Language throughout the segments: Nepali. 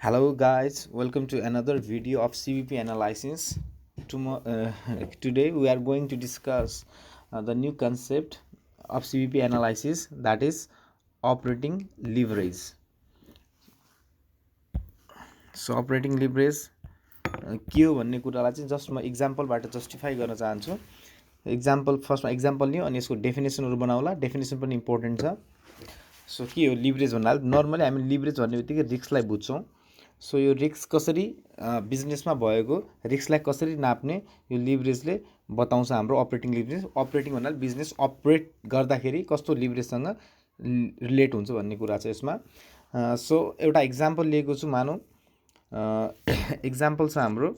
Hello guys, welcome to another video of CVP analysis. Today we are going to discuss the new concept of CVP analysis, that is operating leverage. So operating leverage के हो भन्ने कुरालाई चाहिँ जस्ट म एक्जाम्पलबाट जस्टिफाई गर्न चाहन्छु। एक्जाम्पल फर्स्टमा एक्जाम्पल लियो अनि यसको डेफिनेसनहरु बनाउला। डेफिनेसन पनि इम्पोर्टेन्ट छ। सो के हो लिभरेज भन्नाले नर्मली हामी लिभरेज भन्ने बित्तिकै रिस्कलाई बुझ्छौँ। सो यो रिस्क कसरी बिजनेसमा भएको रिस्कलाई कसरी नाप्ने यो लिभरेजले बताउँछ हाम्रो अपरेटिङ लिभरेज। अपरेटिङ भन्नाले बिजनेस अपरेट गर्दाखेरि कस्तो लिभरेजसँग रिलेट हुन्छ भन्ने कुरा छ यसमा। सो एउटा एक्जाम्पल लिएको छु, मानौँ एक्जाम्पल छ हाम्रो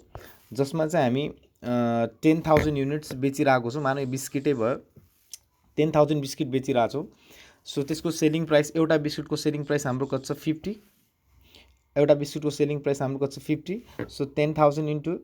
जसमा चाहिँ हामी 10,000 युनिट्स बेचिरहेको छौँ। मानौँ यो बिस्किटै भयो, 10,000 बिस्किट बेचिरहेको छौँ। सो त्यसको सेलिङ प्राइस, एउटा बिस्कुटको सेलिङ प्राइस हाम्रो कति छ 50। एउटा बिस्कुटको सेलिङ प्राइस हाम्रो कति छ 50। सो 10,000 इन्टु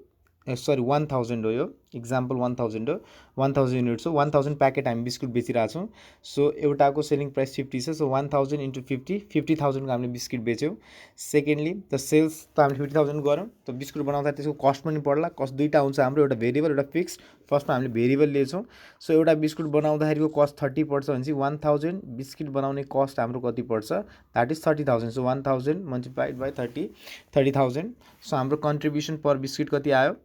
1,000 हो, यो इक्जाम्पल 1,000 हो, 1,000 युनिट्स हो। 1,000 प्याकेट हामी बिस्कुट बेचिरहेको छौँ। सो एउटाको सेलिङ प्राइस 50 छ। सो 1,000 इन्टु 50, 50,000को हामीले बिस्किट बेच्यौँ। सेकेन्डली त सेल्स त हामीले 50,000 गऱ्यौँ, त बिस्कुट बनाउँदा त्यसको कस्ट पनि पर्ला। कस्ट दुईवटा हुन्छ हाम्रो, एउटा भेरिएबल एउटा फिक्स। फर्स्टमा हामीले भेरिएबल लिएछौँ। सो एउटा बिस्कुट बनाउँदाखेरिको कस्ट 30 पर्छ भने चाहिँ 1,000 बिस्किट बनाउने कस्ट हाम्रो कति पर्छ, that is 30,000। So 1,000 multiplied by 30,000। So हाम्रो कन्ट्रिब्युसन पर बिस्किट कति आयो,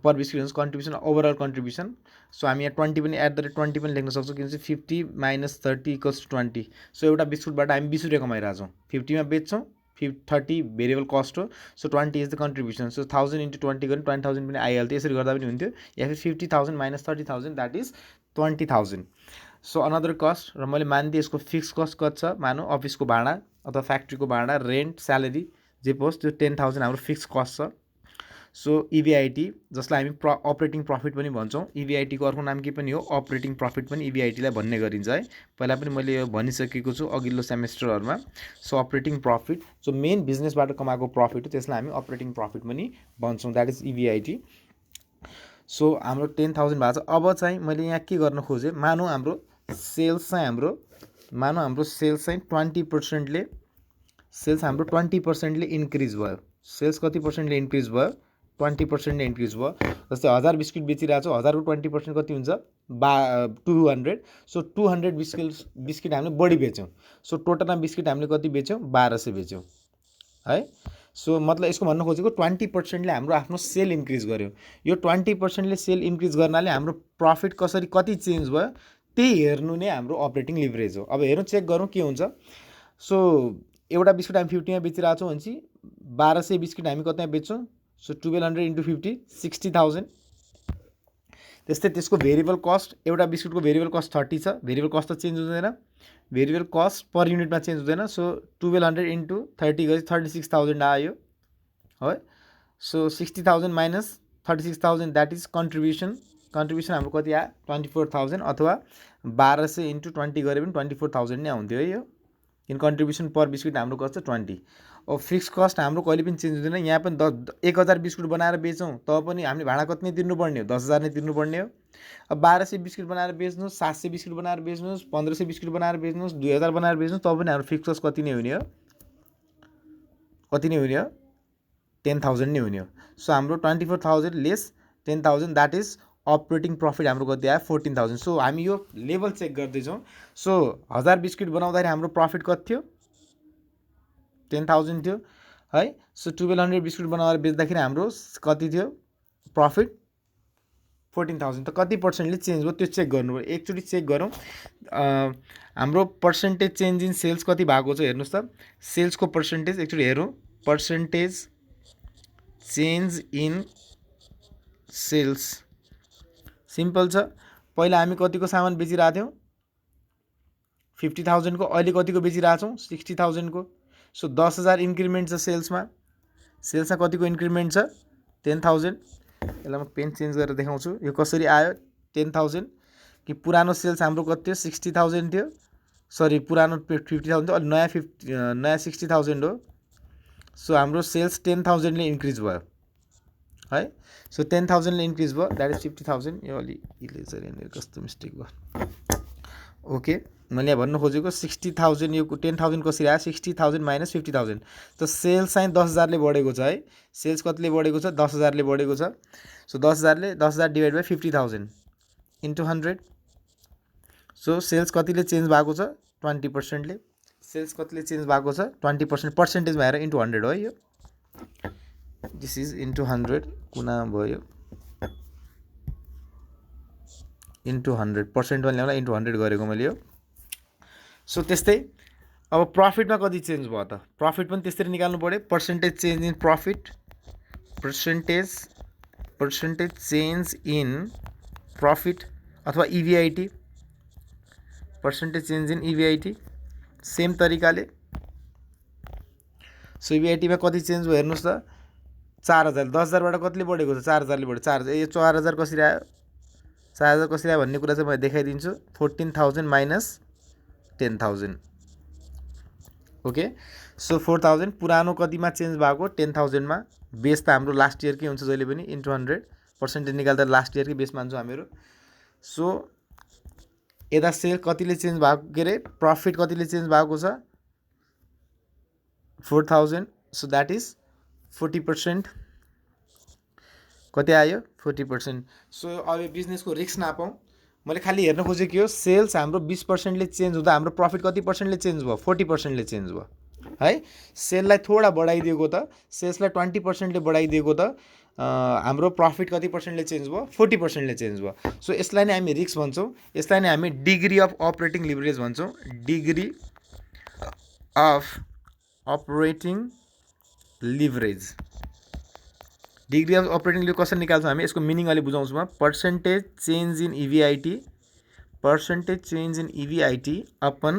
per biscuit contribution overall contribution. So हामी यहाँ 20 पनि @ 20 पनि लेख्न सक्छौँ, किनकि 50 - 30 = 20। सो एउटा बिस्कुटबाट हामी 20 रुपियाँ कमाइरहेको छौँ, 50 मा बेच्छौँ, 30 भेरिएबल कस्ट हो। So 20 is the contribution. So 1000 into 20 गऱ्यो 20,000 पनि आइहाल्थ्यो। यसरी गर्दा पनि हुन्थ्यो, या फिर 50,000 - 30,000 that is 20,000। So another cost, र मैले मानिदिएँ यसको फिक्स कस्ट कति छ, मानौँ अफिसको भाडा अथवा फ्याक्ट्रीको भाडा, रेन्ट, स्यालेरी जे होस्, त्यो 10,000 हाम्रो फिक्स कस्ट छ। सो इबिआइटी, जसलाई हामी अपरेटिङ प्रफिट पनि भन्छौँ। इबिआइटीको अर्को नाम के पनि हो, अपरेटिङ प्रफिट पनि इबिआइटीलाई भन्ने गरिन्छ है। पहिला पनि मैले यो भनिसकेको छु अघिल्लो सेमेस्टरहरूमा। सो अपरेटिङ प्रफिट जो मेन बिजनेसबाट कमाएको प्रफिट हो, त्यसलाई हामी अपरेटिङ प्रफिट पनि भन्छौँ, द्याट इज इबिआइटी। सो हाम्रो 10,000 भएको छ। अब चाहिँ मैले यहाँ के गर्न खोजेँ, मानौँ हाम्रो सेल्स चाहिँ 20%ले, सेल्स हाम्रो 20%ले इन्क्रिज भयो। सेल्स कति पर्सेन्टले इन्क्रिज भयो, 20%ले इन्क्रिज भयो। जस्तै 1000 बिस्किट बेचिरहेको छ, 1000को 20% कति हुन्छ, 200। सो 200 बिस्किट हामीले बढी बेच्यौँ। सो टोटलमा बिस्किट हामीले कति बेच्यौँ, 1200 बेच्यौँ है। सो मतलब यसको भन्न खोजेको 20%ले हाम्रो आफ्नो सेल इन्क्रिज गर्यो। यो 20%ले सेल इन्क्रिज गर्नाले हाम्रो प्रफिट कसरी कति चेन्ज भयो त्यही हेर्नु नै हाम्रो अपरेटिङ लिभरेज हो। अब हेरौँ, चेक गरौँ के हुन्छ। सो एउटा बिस्कुट हामी 50 मा बेचिरहेको छौँ भने चाहिँ 1200 बिस्किट हामी कतिमा बेच्छौँ। So 1200 into 50 60,000। त्यस्तै त्यसको भेरिएबल कस्ट, एउटा बिस्कुटको भेरिएबल कस्ट 30 छ। भेरिएबल कस्ट त चेन्ज हुँदैन, भेरिएबल कस्ट पर युनिटमा चेन्ज हुँदैन। सो 1200 इन्टु 30 गरी 36,000 आयो है। So 60,000 minus 36,000 that is contribution. Contribution हाम्रो कति आयो, 24,000, अथवा 1200 इन्टु 20 गरे पनि 24,000 नै आउँथ्यो है यो, किन कन्ट्रिब्युसन पर बिस्कुट हाम्रो कति छ 20। अब फिक्स कस्ट हाम्रो कहिले पनि चेन्ज हुँदैन। यहाँ पनि 1000 बिस्कुट बनाएर बेचौँ तब पनि हामीले भाडा कति नै तिर्नुपर्ने हो, 10,000 नै तिर्नुपर्ने हो। अब 1200 बिस्कुट बनाएर बेच्नुहोस्, 700 बिस्कुट बनाएर बेच्नुहोस्, 1500 बिस्कुट बनाएर बेच्नुहोस्, 2000 बनाएर बेच्नुहोस्, तब पनि हाम्रो फिक्स कस्ट कति नै हुने हो, कति नै हुने हो, 10,000 नै हुने हो। सो हाम्रो 24,000 lace 10,000 that is operating profit हाम्रो कति आयो, 14,000। सो हामी यो लेभल चेक गर्दैछौँ। सो 1000 बिस्कुट बनाउँदाखेरि हाम्रो प्रफिट कति थियो, 10,000 थियो है। सो 1200 बिस्कुट बनाएर बेच्दाखेरि हाम्रो कति थियो प्रफिट, 14,000। त कति पर्सेन्टले चेन्ज भयो त्यो चेक गर्नु पर्यो। एकचोटि चेक गरौँ हाम्रो पर्सेन्टेज चेन्ज इन सेल्स कति भएको छ, हेर्नुहोस् त। सेल्सको पर्सेन्टेज एकचोटि हेरौँ, percentage change in sales simple छ। पहिला हामी कतिको सामान बेचिरहेको थियौँ, 50,000 को, अहिले कतिको बेचिरहेको छौँ, 60,000 को। सो 10,000 इन्क्रिमेन्ट छ सेल्समा। सेल्समा कतिको इन्क्रिमेन्ट छ, 10,000। यसलाई म पेन चेन्ज गरेर देखाउँछु। यो कसरी आयो 10,000, कि पुरानो सेल्स हाम्रो कति थियो 60,000 थियो, सरी पुरानो 50,000 थियो, अहिले नयाँ 60,000 हो। सो हाम्रो सेल्स 10,000ले इन्क्रिज भयो है। सो 10,000ले इन्क्रिज भयो, द्याट इज 50,000। यो अलि इरेजर यहाँनिर कस्तो मिस्टेक भयो, ओके। मैले यहाँ भन्नु खोजेको 60,000 यो 10,000 कसरी आयो 60,000 माइनस 50,000 त सेल्स चाहिँ 10,000ले बढेको छ है सेल्स कतिले बढेको छ 10,000ले बढेको छ so 10,000 divide by 50,000 into 100 so sales कतिले चेन्ज भएको छ 20%ले सेल्स कतिले चेन्ज भएको छ 20% पर्सेन्टेजमा हेरेर इन्टु 100 हो यो दिस इज इन्टु 100 कुना भयो इन्टु 100 पर्सेन्टमा ल्याउँदा इन्टु 100 गरेको मैले यो सो त्यस्तै अब प्रफिटमा कति चेन्ज भयो त प्रफिट पनि त्यसरी निकाल्नु पर्यो percentage change in profit percentage change in profit अथवा इभिआइटी पर्सेन्टेज चेन्ज इन इभिआइटी सेम तरिकाले सो इभिआइटीमा कति चेन्ज भयो हेर्नुहोस् त 4,000 10,000बाट कतिले बढेको छ 4,000ले बढ्यो 4,000 यो 4,000 कसरी आयो 4,000 कसरी आयो भन्ने कुरा चाहिँ म देखाइदिन्छु 14,000 माइनस 10,000 ओके सो 4,000 पुरानो कतिमा चेन्ज भएको 10,000मा बेस त हाम्रो लास्ट इयरकै हुन्छ जहिले पनि इन्टु 100 पर्सेन्टेज निकाल्दा लास्ट इयरकै बेस मान्छौँ हामीहरू सो यता सेल कतिले चेन्ज भएको के अरे प्रफिट कतिले चेन्ज भएको छ 4,000 सो द्याट इज 40% कति आयो 40% सो अब बिजनेसको रिस्क नपाऊँ मैले खालि हेर्न खोजेको के हो सेल्स हाम्रो 20%ले चेन्ज हुँदा हाम्रो प्रफिट कति पर्सेन्टले चेन्ज भयो 40%ले चेन्ज भयो है सेललाई थोडा बढाइदिएको त सेल्सलाई 20%ले बढाइदिएको त हाम्रो प्रफिट कति पर्सेन्टले चेन्ज भयो 40%ले चेन्ज भयो सो यसलाई नै हामी रिस्क भन्छौँ यसलाई नै हामी डिग्री अफ अपरेटिङ लिभरेज भन्छौँ degree of operating leverage degree of operating leverage कसरी निकाल्छौँ हामी यसको मिनिङ अलि बुझाउँछु म percentage change in EBIT upon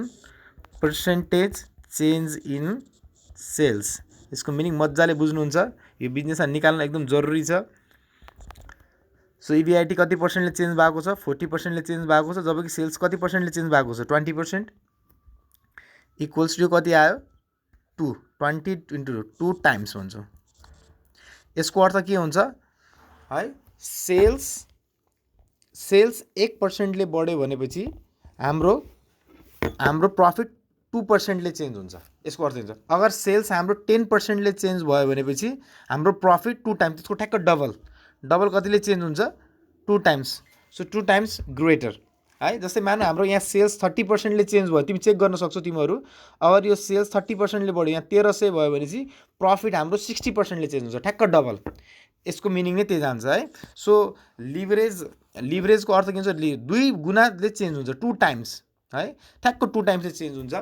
percentage change in sales यसको मिनिङ मजाले बुझ्नुहुन्छ यो बिजनेसमा निकाल्न एकदम जरुरी छ सो इभिआइटी कति पर्सेन्टले चेन्ज भएको छ 40%ले चेन्ज भएको छ जबकि सेल्स कति पर्सेन्टले चेन्ज भएको छ 20% इक्वल्स टु कति आयो 20 इन्टु 2 टाइम्स भन्छौँ यसको अर्थ के हुन्छ है सेल्स 1%ले बढ्यो भनेपछि हाम्रो प्रफिट 2%ले चेन्ज हुन्छ यसको अर्थ हुन्छ अगर सेल्स हाम्रो 10%ले चेन्ज भयो भनेपछि हाम्रो प्रफिट 2 टाइम्स त्यसको ठ्याक्क डबल कतिले चेन्ज हुन्छ 2 टाइम्स सो 2 टाइम्स ग्रेटर है जस्तै मानु हाम्रो यहाँ सेल्स 30%ले चेन्ज भयो तिमी चेक गर्न सक्छौ तिमीहरू अगर यो सेल्स 30%ले बढ्यो यहाँ 1300 भयो भनेपछि प्रफिट हाम्रो 60%ले चेन्ज हुन्छ ठ्याक्क डबल यसको मिनिङ नै त्यही जान्छ है सो लिभरेजको अर्थ के हुन्छ 2 गुणाले चेन्ज हुन्छ 2 टाइम्स है ठ्याक्क 2 टाइम्सले चेन्ज हुन्छ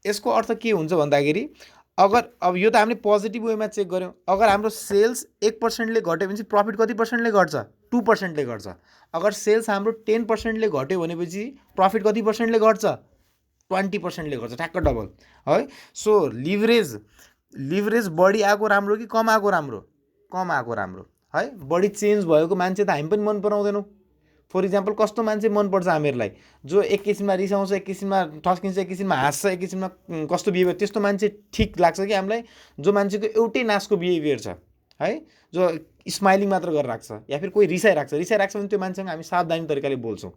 यसको अर्थ के हुन्छ भन्दाखेरि अगर अब यो त हामीले पोजिटिभ वेमा चेक गऱ्यौँ अगर हाम्रो सेल्स 1%ले घट्यो भने प्रफिट कति पर्सेन्टले घट्छ 2%ले घट्छ अगर सेल्स हाम्रो 10%ले घट्यो भनेपछि प्रफिट कति पर्सेन्टले घट्छ 20%ले घट्छ ठ्याक्क डबल है सो लिभरेज बढी आएको राम्रो कि कम आएको राम्रो है बढी चेन्ज भएको मान्छे त हामी पनि मन पराउँदैनौँ फर इक्जाम्पल कस्तो मान्छे मनपर्छ हामीहरूलाई जो एक किसिममा रिसाउँछ एक किसिममा ठस्किन्छ एक किसिममा हाँस्छ एक किसिममा कस्तो बिहेभियर त्यस्तो मान्छे ठिक लाग्छ कि हामीलाई जो मान्छेको एउटै नासको बिहेभियर छ है जो स्माइलिङ मात्र गरेर राख्छ या फिर कोही रिसाइराख्छ भने त्यो मान्छेसँग हामी सावधानी तरिकाले बोल्छौँ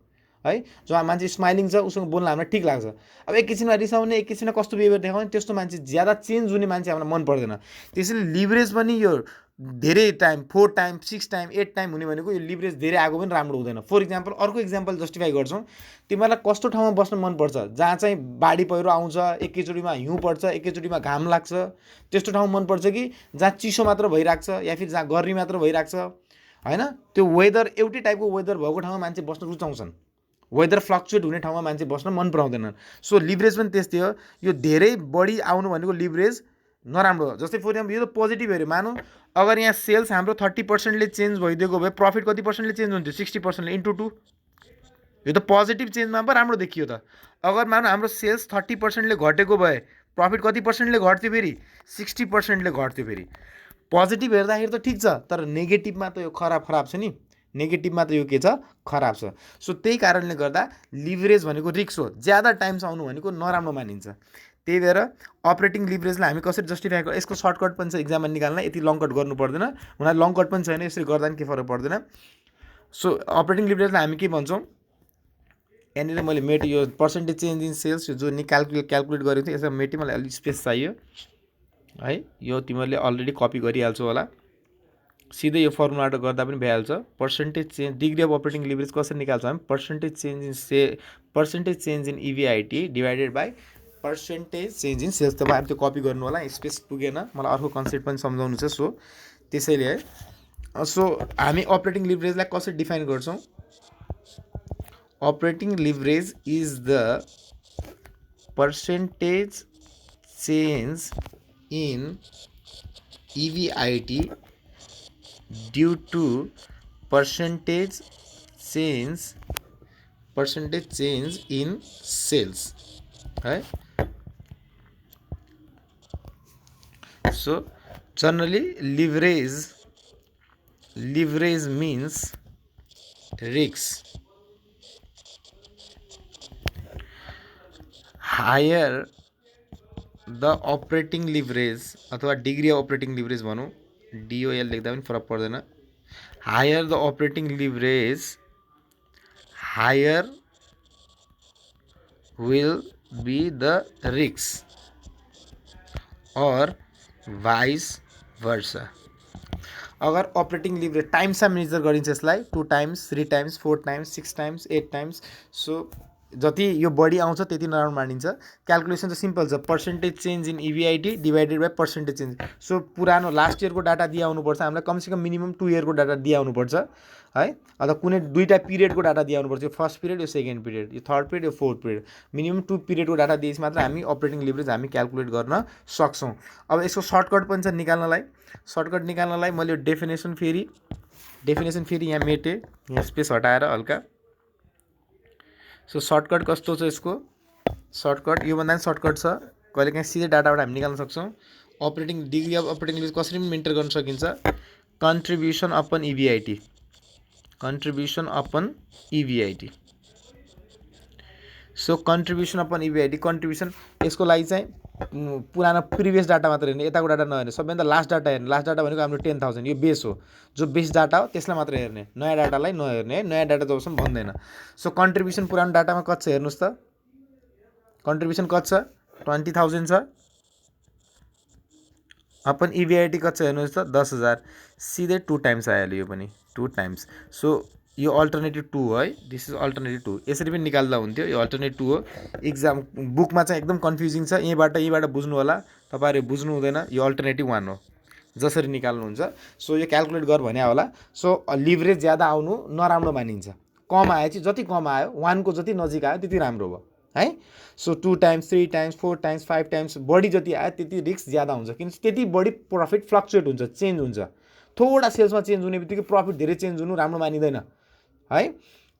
है जो मान्छे स्माइलिङ छ उसँग बोल्न हामीलाई ठिक लाग्छ अब एक किसिममा रिसाउने एक किसिममा कस्तो बिहेभियर देखाउने त्यस्तो मान्छे ज्यादा चेन्ज हुने मान्छे हामीलाई मन पर्दैन त्यसैले लिभरेज पनि यो धेरै टाइम 4 टाइम 6 टाइम 8 टाइम हुने भनेको यो लिभरेज धेरै आएको पनि राम्रो हुँदैन फर इक्जाम्पल अर्को इक्जाम्पल जस्टिफाई गर्छौँ तिमीहरूलाई कस्तो ठाउँमा बस्न मनपर्छ जहाँ चाहिँ बाढी पहिरो आउँछ एकैचोटिमा हिउँ पर्छ एकैचोटिमा घाम लाग्छ त्यस्तो ठाउँ मनपर्छ कि जहाँ चिसो मात्र भइरहेको छ या फिर जहाँ गर्मी मात्र भइरहेको छ होइन त्यो वेदर एउटै टाइपको वेदर भएको ठाउँमा मान्छे बस्न रुचाउँछन् वेदर फ्लक्चुएट हुने ठाउँमा मान्छे बस्न मन पराउँदैनन् सो लिभरेज पनि त्यस्तै हो यो धेरै बढी आउनु भनेको लिभरेज नराम्रो हो जस्तै फर इक्जाम्पल यो त पोजिटिभ हेऱ्यो मानौँ अगर यहाँ सेल्स हाम्रो 30%ले चेन्ज भइदिएको भए प्रफिट कति पर्सेन्टले चेन्ज हुन्थ्यो 60%ले इन्टु 2 यो त पोजिटिभ चेन्जमा पो राम्रो देखियो त अगर मानौँ हाम्रो सेल्स 30%ले घटेको भए प्रफिट कति पर्सेन्टले घट्थ्यो फेरि 60%ले घट्थ्यो फेरि पोजिटिभ हेर्दाखेरि त ठिक छ तर नेगेटिभमा त यो खराब छ नि नेगेटिभमा त यो के छ खराब छ सो त्यही कारणले गर्दा लिभरेज भनेको रिस्क हो ज्यादा टाइम्स आउनु भनेको नराम्रो मानिन्छ त्यही भएर अपरेटिङ लिभरेजलाई हामी कसरी जस्टिफाई गर्छौँ यसको सर्टकट पनि छ इक्जाममा निकाल्न यति लङ कट गर्नु पर्दैन उनीहरू लङ कट पनि छैन यसरी गर्दा पनि केही फरक पर्दैन सो अपरेटिङ लिभरेजलाई हामी के भन्छौँ यहाँनिर मैले मेटेँ यो पर्सेन्टेज चेन्ज इन सेल्स जो क्यालकुलेट गरेको थिएँ यसमा मेटेँ मलाई अलिक स्पेस चाहियो है यो तिमीहरूले अलरेडी कपी गरिहाल्छौ होला सिधै यो फर्मुलाबाट गर्दा पनि भइहाल्छ percentage change degree of operating leverage कसरी निकाल्छ हामी percentage change in EBIT divided by percentage change in sales तपाईँहरू त्यो कपी गर्नु होला स्पेस पुगेन मलाई अर्को कन्सेप्ट पनि सम्झाउनु छ सो त्यसैले है सो हामी अपरेटिङ लिभरेजलाई कसरी डिफाइन गर्छौँ operating leverage is the percentage change in EBIT due to percentage change in sales right so generally leverage means risks higher the operating leverage अथवा डिग्री अफ अपरेटिङ लिभरेज भनौँ डिओएल लेख्दा पनि फरक पर्दैन higher the operating leverage higher will be the risk और वाइस वर्सा अगर अपरेटिङ लिभरेज टाइम्समा मेजर गरिन्छ यसलाई 2 times 3 times 4 times 6 times 8 times so जति यो बढी आउँछ त्यति नराम्रो मानिन्छ क्यालकुलेसन चाहिँ सिम्पल छ percentage change in EBIT divided by percentage change so पुरानो लास्ट इयरको डाटा दिइ आउनुपर्छ हामीलाई कमसेकम मिनिमम 2 इयरको डाटा दिइ आउनुपर्छ है अथवा कुनै दुईवटा पिरियडको डाटा दिइ आउनुपर्छ यो फर्स्ट पिरियड यो सेकेन्ड पिरियड यो थर्ड पिरियड यो फोर्थ पिरियड मिनिमम 2 पिरियडको डाटा दिएपछि मात्र हामी अपरेटिङ लिभरेज हामी क्यालकुलेट गर्न सक्छौँ अब यसको सर्टकट पनि छ निकाल्नलाई मैले यो डेफिनेसन फेरि यहाँ मेटेँ यहाँ स्पेस हटाएर हल्का सो सर्टकट कस्तो छ यसको सर्टकट योभन्दा पनि सर्टकट छ कहिलेकाहीँ सिधै डाटाबाट हामी निकाल्न सक्छौँ operating degree of operating leverage कसरी पनि मेन्टेन गर्न सकिन्छ contribution upon EBIT so contribution upon EBIT contribution यसको लागि चाहिँ पुरानो प्रिभियस डाटा मात्र हेर्ने यताको डाटा नहेर्ने सबैभन्दा लास्ट डाटा हेर्ने लास्ट डाटा भनेको हाम्रो 10,000 यो बेस हो जो बेस डाटा हो त्यसलाई मात्र हेर्ने नयाँ डाटालाई नहेर्ने है नयाँ डाटा जबसम्म भन्दैन सो कन्ट्रिब्युसन पुरानो डाटामा कति छ हेर्नुहोस् त कन्ट्रिब्युसन कति छ 20,000 छ अपन इभिआइटी कति छ हेर्नुहोस् त 10,000 सिधै 2 टाइम्स आइहाल्यो यो पनि 2 टाइम्स सो यो अल्टरनेटिभ 2 है दिस इज अल्टरनेटिभ 2 यसरी पनि निकाल्दा हुन्थ्यो यो अल्टरनेटिभ 2 हो एक्जाम बुकमा चाहिँ एकदम कन्फ्युजिङ छ यहीँबाट बुझ्नु होला तपाईहरु बुझ्नु हुँदैन यो अल्टरनेटिभ 1 हो जसरी निकाल्नुहुन्छ सो यो क्याल्कुलेट गर भन्या होला सो लिभरेज ज्यादा आउनु नराम्रो मानिन्छ कम आए चाहिँ जति कम आयो 1 को जति नजिक आयो त्यति राम्रो भयो है so 2 times 3 times 4 times 5 times बढी जति आयो त्यति रिस्क ज्यादा हुन्छ किन त्यति बढी प्रॉफिट फ्लक्चुएट हुन्छ चेन्ज हुन्छ थोडा सेल्समा चेन्ज हुने बित्तिकै प्रॉफिट धेरै चेन्ज हुनु राम्रो मानिदैन है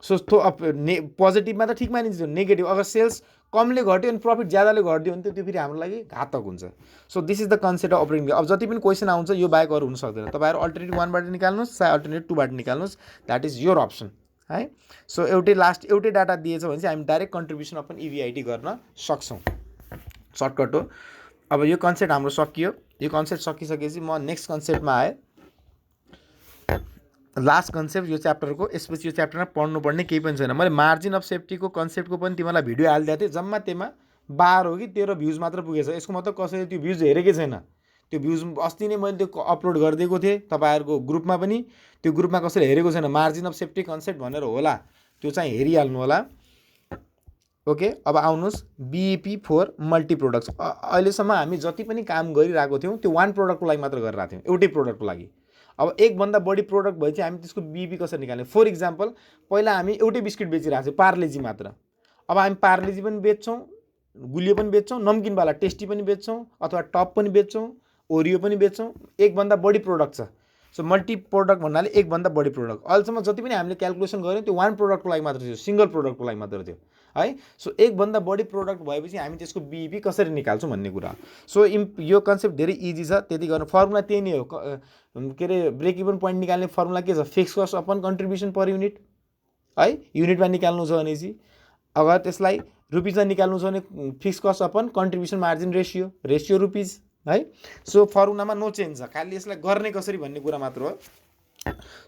सो पोजिटिभमा त ठिक मानिन्छ नेगेटिभ अगर सेल्स कमले घट्यो अनि प्रॉफिट ज्यादाले घट्यो भने त्यो फेरि हाम्रो लागि घातक हुन्छ so this is the concept of operating अब जति पनि क्वेसन आउँछ यो बाहेक अरू हुन सक्दैन तपाईहरु अल्टरनेटिभ 1 बाट निकाल्नुस् चाहे अल्टरनेटिभ 2 बाट निकाल्नुस् दैट इज योर अप्सन है सो एउटै डाटा दिएछ भने चाहिँ हामी डाइरेक्ट कन्ट्रिब्युसन अपन इभिआइटी गर्न सक्छौं सर्टकट हो अब यो कन्सेप्ट हाम्रो सकियो यो कन्सेप्ट सकिसकेपछि म नेक्स्ट कन्सेप्टमा आए लास्ट कन्सेप्ट यो च्याप्टरको यसपछि यो च्याप्टरमा पढ्नुपर्ने केही पनि छैन मैले मार्जिन अफ सेफ्टीको कन्सेप्टको पनि तिमीलाई भिडियो हालिदिएको थिएँ जम्मा त्यसमा 12 हो कि 13 भ्युज मात्र पुगेछ यसको मतलब कसैले त्यो भ्युज हेरेकै छैन त्यो भ्युज अस्ति नै मैले त्यो अपलोड गरिदिएको थिएँ तपाईहरुको ग्रुपमा पनि त्यो ग्रुपमा कसैले हेरेको छैन मार्जिन अफ सेफ्टी कन्सेप्ट भनेर होला त्यो चाहिँ हेरिहाल्नु होला ओके अब आउनुस् बीईपी फर मल्टी प्रोडक्ट्स अहिलेसम्म हामी जति पनि काम गरिरहेको थियौं त्यो वान प्रोडक्टको लागि मात्र गरिरहेको थियौं एउटै प्रोडक्टको लागि अब एक भन्दा बढी प्रोडक्ट भए चाहिँ हामी त्यसको बीईपी कसरी निकाल्ने फर एक्जाम्पल पहिला हामी एउटै बिस्किट बेचिरहेको थियौं पार्लेजी मात्र अब हामी पार्लेजी पनि बेच्छौं गुलियो पनि बेच्छौं नमकिन वाला टेस्टी पनि बेच्छौं अथवा टप पनि बेच्छौं ओरियो पनि बेच्छौं एक भन्दा बढी प्रोडक्ट छ सो मल्टी प्रोडक्ट भन्नाले एक भन्दा बढी प्रोडक्ट अहिलेसम्म जति पनि हामीले क्याल्कुलेसन गर्यौं त्यो वान प्रोडक्टको लागि मात्र थियो सिंगल प्रोडक्टको लागि मात्र थियो है सो एक भन्दा बढी प्रोडक्ट भएपछि हामी त्यसको बीईपी कसरी निकाल्छौं भन्ने कुरा सो यो कन्सेप्ट धेरै इजी छ त्यति गर्न फर्मुला त्यही नै हो के रे ब्रेक इभन पोइन्ट निकाल्ने फर्मुला के छ fix cost upon contribution per unit है युनिटमा निकाल्नु छ भने चाहिँ अगर त्यसलाई रुपीजमा निकाल्नु छ भने fix cost upon contribution margin ratio rupees है सो फर्मुलामा नो चेन्ज छ खाली यसलाई गर्ने कसरी भन्ने कुरा मात्र हो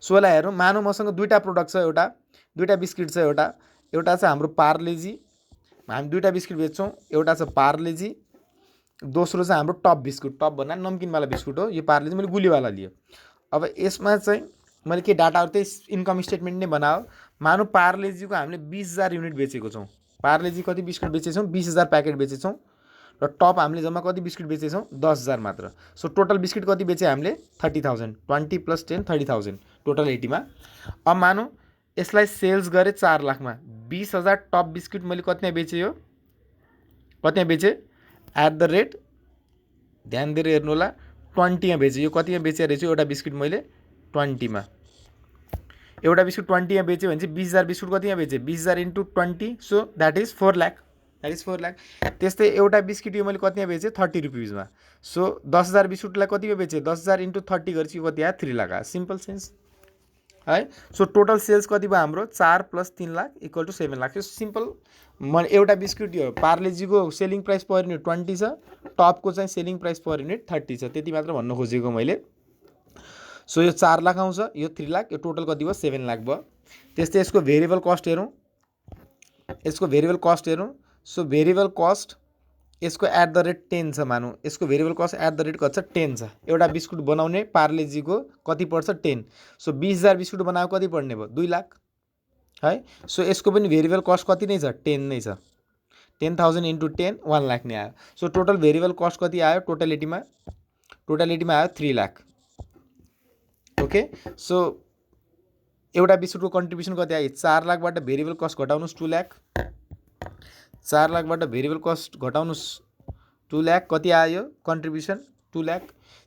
सो यसलाई हेरौँ मानौ मसँग दुईटा प्रोडक्ट छ दुईटा बिस्किट छ एउटा एउटा छ हाम्रो पार्लेजी, हामी दुईवटा बिस्कुट बेच्छौँ। एउटा छ पार्लेजी, दोस्रो चाहिँ हाम्रो टप बिस्कुट। टप भन्दा नमकिनवाला बिस्कुट हो, यो पार्लेजी मैले गुलीवाला लियो। अब यसमा चाहिँ मैले के डाटाहरू त्यही इन्कम स्टेटमेन्ट नै बनाओ। मानौँ पार्लेजीको हामीले 20,000 युनिट बेचेको छौँ। पार्लेजी कति बिस्कुट बेचेछौँ? 20,000 प्याकेट बेचेछौँ। र टप हामीले जम्मा कति बिस्कुट बेचेछौँ? 10,000 मात्र। सो टोटल बिस्कुट कति बेचे हामीले? 30,000। 20 + 10 30,000 टोटल 80मा। अब मानौँ यसलाई सेल्स गरेँ 4 लाखमा। 20,000 टप बिस्कुट मैले कतिमा बेचेँ? यो कतिमा बेचेँ? एट द रेट, ध्यान दिएर हेर्नु होला, 20मा बेचेँ। यो कतिमा बेचेर रहेछु? एउटा बिस्कुट मैले 20मा। एउटा बिस्कुट 20मा बेच्यो भने चाहिँ 20,000 बिस्कुट कतिमा बेचेँ? 20,000 × 20, सो द्याट इज 4 लाख। त्यस्तै एउटा बिस्कुट यो मैले कतिमा बेचेँ? 30 रुपिसमा। सो 10,000 बिस्कुटलाई कतिमा बेचेँ? 10,000 × 30 गरेपछि यो कति आयो? 3 लाख आयो। सिम्पल सेन्स है। सो टोटल सेल्स कति भयो हाम्रो? 4 + 3 लाख = 7 लाख। यो सिम्पल। म एउटा बिस्कुट यो पार्लेजीको सेलिङ प्राइस पर युनिट 20 छ, टपको चाहिँ सेलिङ प्राइस पर युनिट 30 छ। त्यति मात्र भन्न खोजेको मैले। सो यो 4 लाख आउँछ, यो 3 लाख, यो टोटल कति भयो? 7 लाख भयो। त्यस्तै यसको भेरिएबल कस्ट हेरौँ। सो भेरिएबल कस्ट यसको एट द रेट 10 छ। मानौँ यसको variable cost at the rate कति छ? 10 छ। एउटा बिस्कुट बनाउने पार्लेजीको कति पर्छ? 10। सो 20,000 बिस्कुट बनाएको कति पर्ने भयो? 2 लाख है। सो यसको पनि भेरिएबल कस्ट कति नै छ? 10 नै छ। 10,000 × 10 1 लाख नै आयो। सो टोटल भेरिएबल कस्ट कति आयो? टोटलिटीमा आयो 3 लाख। ओके। सो एउटा बिस्कुटको कन्ट्रिब्युसन कति आयो? 4 लाखबाट भेरिएबल कस्ट घटाउनुहोस् 2 लाख। 4 लाखबाट भेरिएबल कस्ट घटाउनुहोस् 2 लाख, कति आयो कन्ट्रिब्युसन? 2 लाख।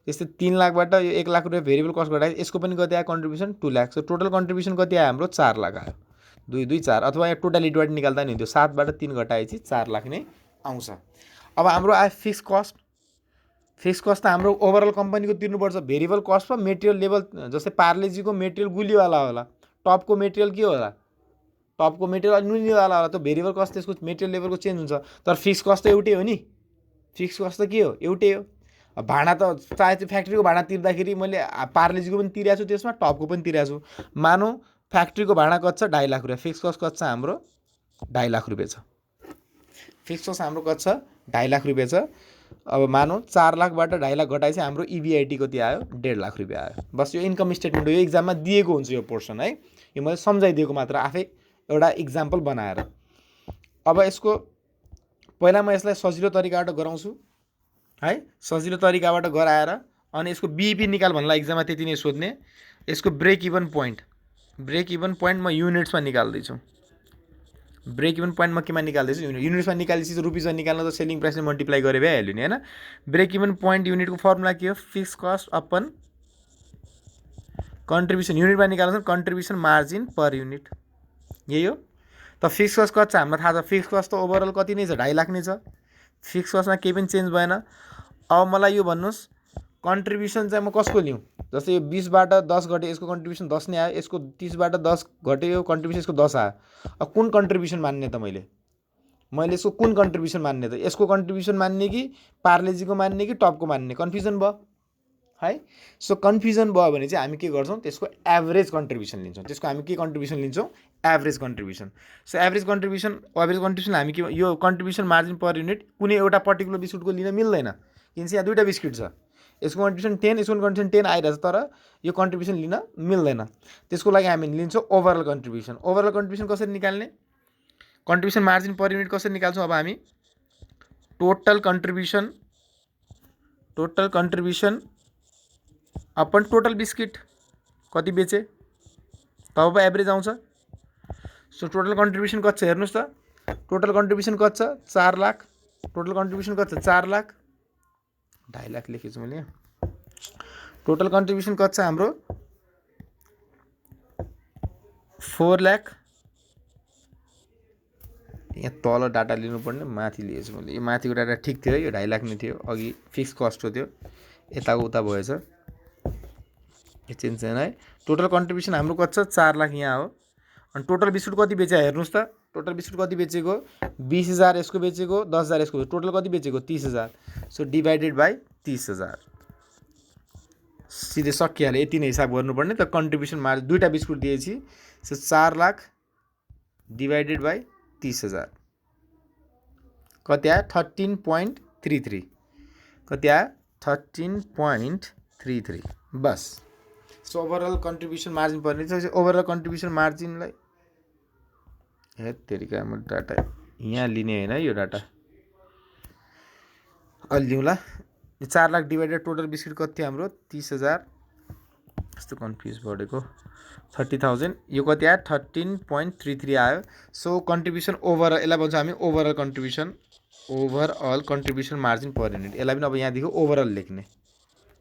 त्यस्तै 3 लाखबाट यो 1 लाख रुपियाँ भेरिएबल कस्ट घटायो, यसको पनि कति आयो contribution? 2 lakh. So total contribution कति आयो हाम्रो? 4 लाख आयो। 2 2 4, अथवा यहाँ टोटलिटीबाट निकाल्दा नि हुन्थ्यो। 7बाट 3 घटाएपछि 4 लाख नै आउँछ। अब हाम्रो आयो फिक्स कस्ट। फिक्स कस्ट त हाम्रो ओभरअल कम्पनीको तिर्नुपर्छ। भेरिएबल कस्ट र मेटेरियल लेभल, जस्तै पार्लेजीको मेटेरियल गुलीवाला होला, टपको मेटेरियल के होला? टपको मेटेरियल नुनीवाला होला। त भेरिएबल कस्ट त्यसको मेटेरियल लेभलको चेन्ज हुन्छ, तर फिक्स कस्ट त एउटै हो नि। फिक्स कस्ट त के हो? एउटै हो। भाडा त चाहे त्यो फ्याक्ट्रीको भाडा तिर्दाखेरि मैले पार्लेजीको पनि तिरेको छु, त्यसमा टपको पनि तिरेको छु। मानौँ फ्याक्ट्रीको भाडा कति छ? 2.5 लाख रुपियाँ। फिक्स कस्ट कति छ हाम्रो? 2.5 लाख रुपियाँ छ। फिक्स कस्ट हाम्रो कति छ? 2.5 लाख रुपियाँ छ। अब मानौँ 4 लाखबाट 2.5 लाख घटाएपछि हाम्रो EBIT कति आयो? 1.5 लाख रुपियाँ आयो। बस यो इन्कम स्टेटमेन्ट हो। यो इक्जाममा दिएको हुन्छ यो पोर्सन है। यो मैले सम्झाइदिएको मात्र, आफै एउटा इक्जाम्पल बनाएर। अब यसको पहिला म यसलाई सजिलो तरिकाबाट गराउँछु है। सजिलो तरिकाबाट गराएर अनि यसको BEP निकाल भन्ला इक्जाममा त्यति नै सोध्ने। यसको ब्रेक इभन पोइन्ट म युनिट्समा निकाल्दैछु। ब्रेक इभन पोइन्ट म केमा निकाल्दैछु? युनिट्समा निकालेपछि रुपिसमा निकाल्न त सेलिङ प्राइसले मल्टिप्लाई गरे भइहाल्यो नि हैन। ब्रेक इभन पोइन्ट युनिटको फर्मुला के हो? Fix cost upon contribution. युनिटमा निकाल्नु छ कन्ट्रिब्युसन मार्जिन पर युनिट, यही हो। त फिक्स कस्ट कति छ हामीलाई थाहा छ। फिक्स कस्ट त ओभरअल कति नै छ? 2.5 लाख नै छ। फिक्स कस्टमा केही पनि चेन्ज भएन। अब मलाई यो भन्नुहोस् कन्ट्रिब्युसन चाहिँ म कसको लिउँ? जस्तै यो 20बाट 10 घटे, यसको कन्ट्रिब्युसन 10 नै आयो। यसको 30बाट 10 घटे, यो कन्ट्रिब्युसन यसको 10 आयो। अब कुन कन्ट्रिब्युसन मान्ने त मैले यसको कुन कन्ट्रिब्युसन मान्ने त? यसको कन्ट्रिब्युसन मान्ने कि पार्लेजीको मान्ने कि टपको मान्ने? कन्फ्युजन भयो है। सो कन्फ्युजन भयो भने चाहिँ हामी के गर्छौँ? त्यसको एभरेज कन्ट्रिब्युसन लिन्छौँ। त्यसको हामी के कन्ट्रिब्युसन लिन्छौँ? Average contribution. So average contribution हामी के, यो कन्ट्रिब्युसन मार्जिन पर युनिट कुनै एउटा पर्टिकुलर बिस्कुटको लिन मिल्दैन, किनकि यहाँ दुईवटा बिस्कुट छ। यसको कन्ट्रिब्युसन 10, यसको कन्ट्रिब्युसन 10 आइरहेछ, तर यो कन्ट्रिब्युसन लिन मिल्दैन। त्यसको लागि हामी लिन्छौँ ओभरअल कन्ट्रिब्युसन। ओभरअल कन्ट्रिब्युसन कसरी निकाल्ने? कन्ट्रिब्युसन मार्जिन पर युनिट कसरी निकाल्छौँ? अब हामी total contribution upon total biscuit कति बेचे, तब एभरेज आउँछ। सो टोटल कन्ट्रिब्युसन कति छ हेर्नुहोस् त। टोटल कन्ट्रिब्युसन कति छ? 4 लाख। टोटल कन्ट्रिब्युसन कति छ? 4 लाख। 2.5 लाख लेखेछु मैले। टोटल कन्ट्रिब्युसन कति छ हाम्रो? 4 लाख। यहाँ तल डाटा लिनुपर्ने, माथि लिएछु मैले। यो माथिको डाटा ठिक थियो, यो 2.5 लाख नै थियो। अघि फिक्स कस्ट हो त्यो, यताको उता भएछ, यो चेन्ज छैन है। टोटल कन्ट्रिब्युसन हाम्रो कति छ? 4 लाख यहाँ हो। अनि टोटल बिस्कुट कति बेचे हेर्नुहोस् त। टोटल बिस्कुट कति बेचेको? 20,000 यसको बेचेको, 10,000 यसको बेचेको, टोटल कति बेचेको? 30,000। सो डिभाइडेड बाई 30,000, सिधै सकिहाल्यो। यति नै हिसाब गर्नुपर्ने। त कन्ट्रिब्युसन मार्जिन दुईवटा बिस्कुट दिएपछि सो 4 लाख डिभाइडेड बाई 30,000 कति आयो 13.33 कति आयो 13.33 बस। सो ओभरअल कन्ट्रिब्युसन मार्जिन पर्ने छ। ओभरअल कन्ट्रिब्युसन मार्जिनलाई हेत्तेरिका म डाटा यहाँ लिने होइन यो डाटा अलि लिउँला। 4 लाख डिभाइडेड टोटल बिस्किट कति थियो हाम्रो 30,000 यस्तो कन्फ्युज बढेको 30,000 यो कति आयो 13.33 आयो। सो कन्ट्रिब्युसन ओभरअल यसलाई भन्छ हामी overall contribution margin per unit. यसलाई पनि अब यहाँदेखि ओभरअल लेख्ने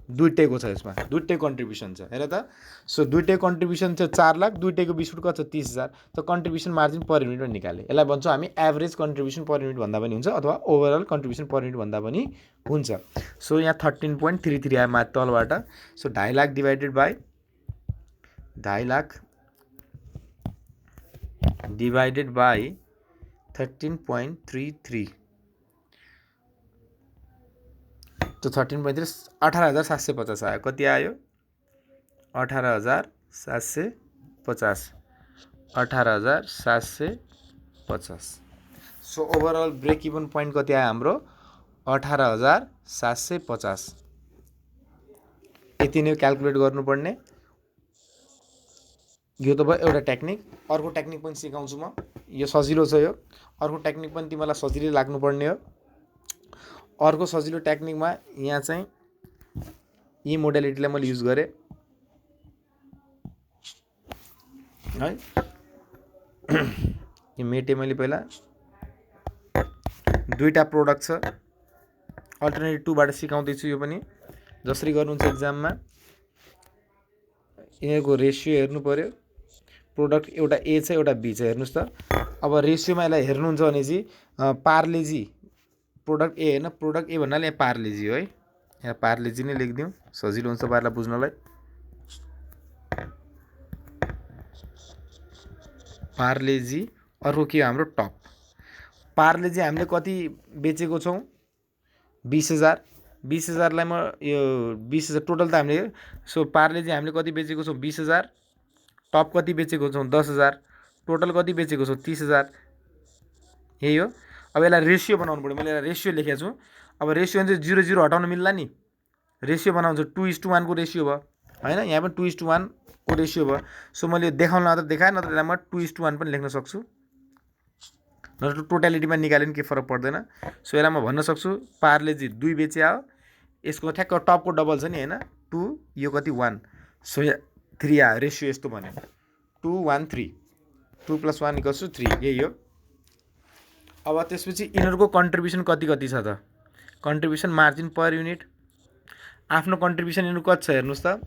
दुईटैको छ यसमा दुईटै कन्ट्रिब्युसन छ हेर त। सो दुईटै कन्ट्रिब्युसन छ 4 लाख दुईटैको बिस्कुट कति छ 30,000 त कन्ट्रिब्युसन मार्जिन पर युनिटमा निकाले। यसलाई भन्छौँ हामी एभरेज कन्ट्रिब्युसन पर युनिट भन्दा पनि हुन्छ अथवा ओभरअल कन्ट्रिब्युसन पर युनिट भन्दा पनि हुन्छ। सो यहाँ 13.33 आयो माथि तलबाट। So 2.5 lakh divided by 2.5 lakh divided by 13.33 तो 13.3 18,750 आयो। कति आयो 18,750 18,750। So overall break even point कति आयो हाम्रो 18,750। यति नै क्याल्कुलेट गर्नुपर्ने। यो त भयो एउटा टेक्निक। अर्को टेक्निक पनि सिकाउँछु म। यो सजिलो छ। यो अर्को टेक्निक पनि तिमीलाई सजिलै लाग्नुपर्ने हो। अर्को सजिलो टेक्निकमा यहाँ चाहिँ यी मोडालिटीलाई मैले युज गरेँ है। यो मेटे मैले पहिला दुईटा प्रोडक्ट छ अल्टरनेटिभ 2 बाट सिकाउँदैछु। यो पनि जसरी गर्नुहुन्छ एक्जाममा यिनीहरूको रेसियो हेर्नु पर्यो। प्रोडक्ट एउटा ए छ एउटा बी छ हेर्नुस् त। अब रेसियोमा यसलाई हेर्नुहुन्छ भने चाहिँ पार्लेजी प्रोडक्ट ए हैन प्रोडक्ट ए भन्नाले यहाँ पार्लेजी हो है। यहाँ पार्लेजी नै लेखिदिउँ सजिलो हुन्छ तपाईँहरूलाई बुझ्नलाई। पार्लेजी अर्को के हाम्रो टप। पार्लेजी हामीले कति बेचेको छौँ 20,000 20,000लाई म यो 20,000 टोटल त हामीले। सो पार्लेजी हामीले कति बेचेको छौँ 20,000 टप कति बेचेको छौँ 10,000 टोटल कति बेचेको छौँ 30,000 यही हो। अब यसलाई रेसियो बनाउनु पऱ्यो। मैले यसलाई रेसियो लेखेको छु। अब रेसियो चाहिँ 0 0 हटाउन मिल्ला नि। रेसियो बनाउँछ 2:1 को रेसियो भयो हैन। यहाँ पनि 2:1 को रेसियो भयो। सो मैले देखाउन नत्र देखाएँ नत्र यसलाई म 2:1 पनि लेख्न सक्छु नत्र टोटालिटीमा निकाले पनि केही फरक पर्दैन। सो यसलाई म भन्न सक्छु पार्लेजी 2 बेचे आयो यसको ठ्याक्क टपको डबल छ नि हैन 2 यो कति 1 सो 3 आयो। रेसियो यस्तो भन्यो 2 1 3 2 + 1 = 3 यही हो। अब त्यसपछि यिनीहरूको कन्ट्रिब्युसन कति कति छ त कन्ट्रिब्युसन मार्जिन पर युनिट आफ्नो कन्ट्रिब्युसन यिनीहरू कति छ हेर्नुस् त।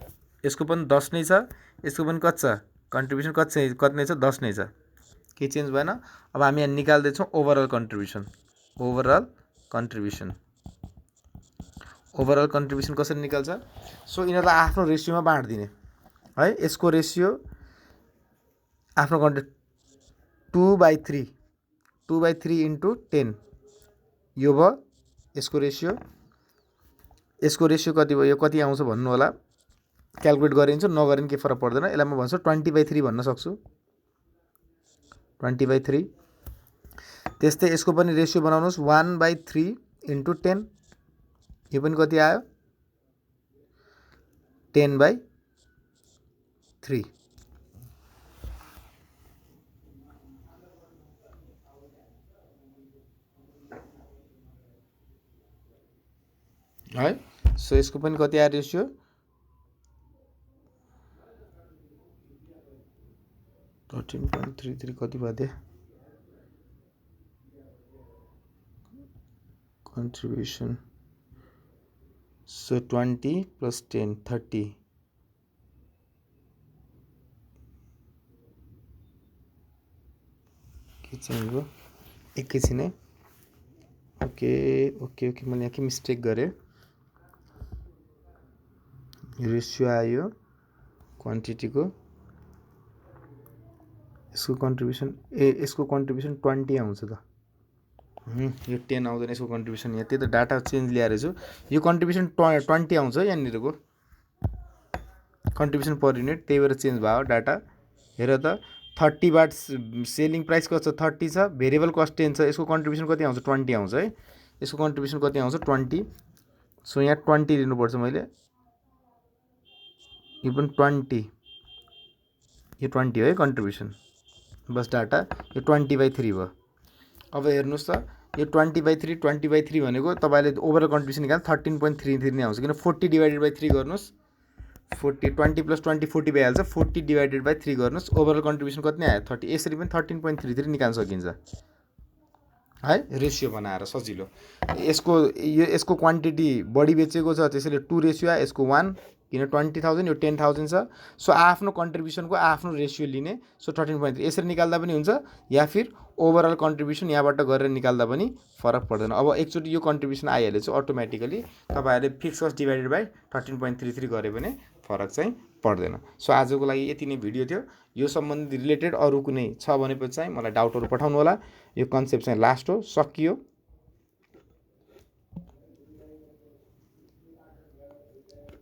यसको पनि 10 नै छ यसको पनि कति छ कन्ट्रिब्युसन कति नै छ 10 नै छ के चेन्ज भएन। अब हामी यहाँ निकाल्दै छौँ ओभरअल कन्ट्रिब्युसन। ओभरअल कन्ट्रिब्युसन कसरी निकाल्छ। सो यिनीहरूलाई आफ्नो रेसियोमा बाँड्दिने है। यसको रेसियो आफ्नो 2/3 2/3 × 10 यो भयो यसको रेसियो। यसको रेसियो कति भयो यो कति आउँछ भन्नु होला क्याल्कुलेट गरिन्छ नगरे पनि केही फरक पर्दैन। यसलाई म भन्छु 20/3 भन्न सक्छु 20/3। त्यस्तै यसको पनि रेसियो बनाउनुहोस् 1/3 × 10 यो पनि कति आयो 10/3 है। सो यसको पनि कति आयो रेसियो 13.33 कति भयो त्यो कन्ट्रिब्युसन। सो 20 + 10 30 के चाहिँ हो एकैछिन है। ओके मैले यहाँ के मिस्टेक गरेँ रेसियो आयो क्वान्टिटीको यसको कन्ट्रिब्युसन यसको कन्ट्रिब्युसन 20 आउँछ त यो 10 आउँदैन यसको कन्ट्रिब्युसन। यहाँ त्यही त डाटा चेन्ज ल्याएर छु यो कन्ट्रिब्युसन 20 आउँछ यहाँनिरको कन्ट्रिब्युसन पर युनिट त्यही भएर चेन्ज भयो डाटा हेर त 30 बाट सेलिङ प्राइस कति छ 30 छ, भेरिएबल कस्ट 10 छ, यसको कन्ट्रिब्युसन कति आउँछ 20 आउँछ है, यसको कन्ट्रिब्युसन कति आउँछ 20। सो यहाँ 20 लिनुपर्छ मैले, यो पनि 20, यो 20 हो है कन्ट्रिब्युसन, बस डाटा यो 20/3 भयो। अब हेर्नुहोस् त यो 20/3 20/3 भनेको तपाईँले ओभरअल कन्ट्रिब्युसन निकाल्दा 13.33 नै आउँछ, किन 40/3 गर्नुहोस्, 40 20 + 20 40 भइहाल्छ, 40/3 गर्नुहोस्, ओभरअल कन्ट्रिब्युसन कति नै आयो 30, यसरी पनि 13.33 निकाल्न सकिन्छ है, रेसियो बनाएर सजिलो। यसको क्वान्टिटी बढी बेचेको छ त्यसैले 2 रेसियो आयो, यसको 1, किन 20,000 यो 10,000 छ। सो आफ्नो कन्ट्रिब्युसनको आफ्नो रेसियो लिने, सो 13.3 यसरी निकाल्दा पनि हुन्छ, या फिर ओभरअल कन्ट्रिब्युसन यहाँबाट गरेर निकाल्दा पनि फरक पर्दैन। अब एकचोटि यो कन्ट्रिब्युसन आइहालेछ अटोमेटिकली तपाईँहरूले फिक्स कस्ट डिभाइडेड बाई 13.33 गरे भने फरक चाहिँ पर्दैन। सो आजको लागि यति नै भिडियो थियो, यो सम्बन्धी रिलेटेड अरू कुनै छ भनेपछि चाहिँ मलाई डाउटहरू पठाउनु होला। यो कन्सेप्ट चाहिँ लास्ट हो, सकियो।